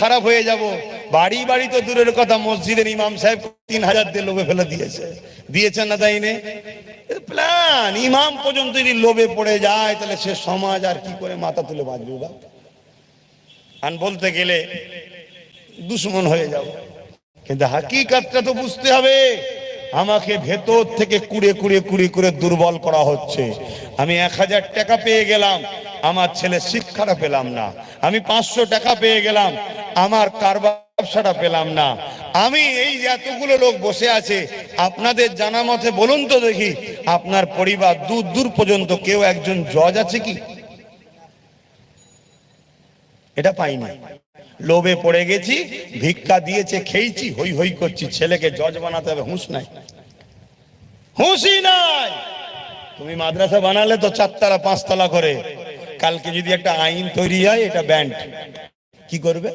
খারাপ হয়ে যাব। বাড়ি বাড়ি তো দূরের কথা, মসজিদের ইমাম সাহেব 3000 দিয়ে লোভে ফেলে দিয়েছেন না, তাই না? প্ল্যান ইমাম পর্যন্ত যদি লোভে পড়ে যায়, তাহলে সে সমাজ আর কি করে মাথা তুলে বাঁচবে? বা আন বলতে গেলে দুশ্মন হয়ে যাব, কিন্তু হাকিকতটা তো বুঝতে হবে। আমাকে ভেতর থেকে কুড়ে কুড়ে কুড়ে কুড়ে দুর্বল করা হচ্ছে। আমি 1000 টাকা পেয়ে গেলাম, আমার ছেলে শিক্ষাটা পেলাম না। আমি 500 টাকা পেয়ে গেলাম, আমার কারবার ব্যবসাটা পেলাম না। আমি এই এতগুলো লোক বসে আছে, আপনাদের জানা মতে বলুন তো দেখি, আপনার পরিবার দূর দূর পর্যন্ত কেউ একজন জজ আছে কি? এটা পাই না। লোভে পড়ে গেছি, ভিক্ষা দিয়েছে খেয়েছি, হই হই করছি, ছেলেকে জজ বানাতে হবে, হুঁশ নাই, হুঁশই নাই। তুমি মাদ্রাসা বানালে তো 4 তলা 5 তলা করে, কালকে যদি একটা আইন তৈরি হয়, এটা ব্যান্ড কি করবে?